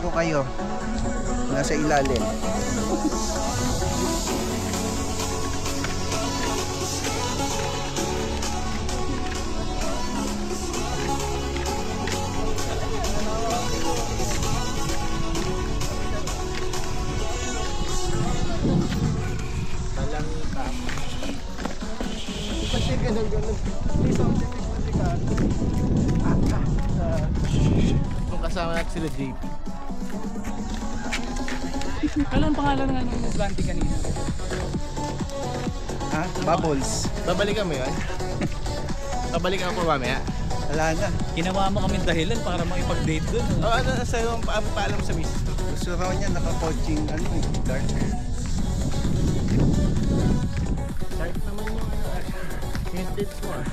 Naku kayo. Nasa ilalim. Kung kasama natin sila JP. Kailan pangalan ng ano yung Blanty kanina? Ha? Bubbles. Babalikan mo yun? Babalikan ko mamaya. Wala na. Ginawa mo kami dahilan para makipag-date doon. O ano, sa'yo ang paalam sa miss. Gusto raw niya naka-coaching ano eh, darker. Dark naman yung vintage mo ah.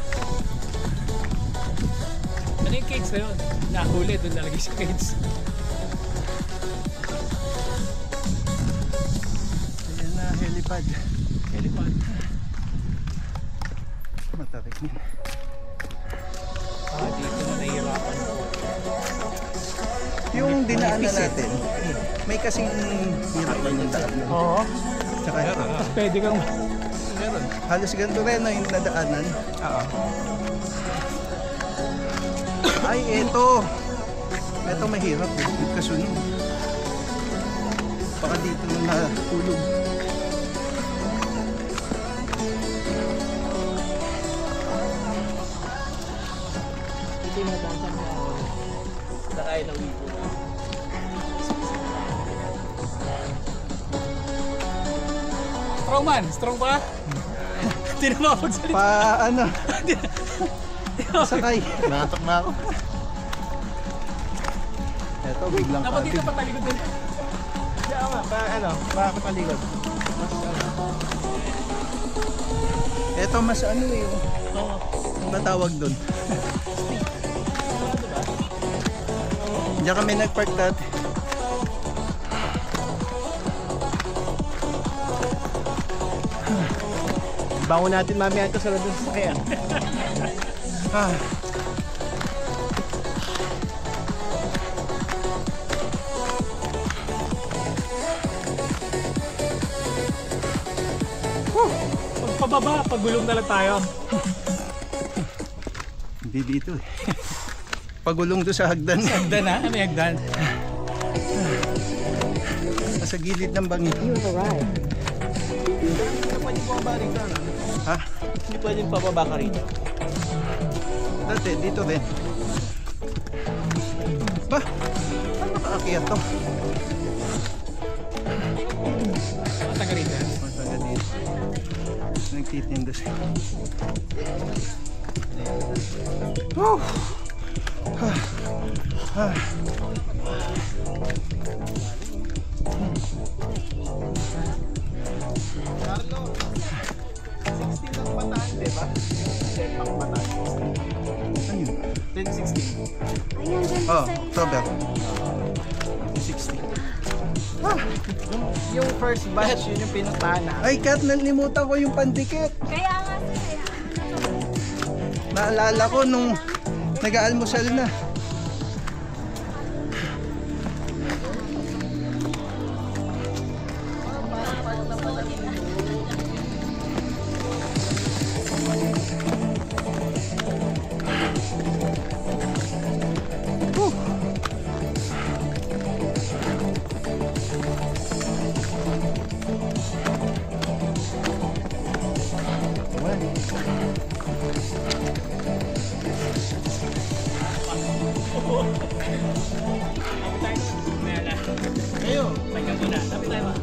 Ano yung cakes na yun? Nahuli doon nalagay sa cakes. Ayan na, helipad. Helipad. Matarik na. Dito na nahihirapan. Yung dinaanan natin, may kasing hirap ba yung daan? Oo. Tsaka Pwede kang... Meron. halos ganito rin no, yung nadaanan. Oo. Ay, eto. Eto mahirap eh. Yung kasunod. Baka dito na natulog. Ito yung nabasa mo. Nakaya na uwi ko. Strong man! Strong ba? Hindi na makapagsalita. Pa ano? Sakay. Nakatok na ako. Eto, biglang Dapat dito kapit. patalikod din. Diyan ba, ano, makakapaligod. Eto mas ano eh. Oo. Ang natawag doon. Diyan kami nagpark dati. Bangon natin mamaya ito sa labas sa kaya. Ah. Pagpababa, paggulong na lang tayo. Hindi dito eh. Pagulong doon sa hagdan. Hagdan ha? May hagdan. Sa gilid ng bangin. Hindi pwede pababa rito. Ha? Hindi pwede pababa ka rito. Dati, dito din. Ba? Saan makaakyat to? Taga rito. Mataga dito. Nagtitinda siya. Woo! Ha. Ha. Carlo, 16 ang bataan, di ba? Pang bataan. Ano yun? 10-16. Oh, October. 60. Yung first batch, yun yung pinuntahan na. Ay, Kat, nalimutan ko yung pandikit. Kaya nga kaya. Naalala ko nung nag-aalmusal na. Kayo, Pahinga muna. Tapos tayo ba?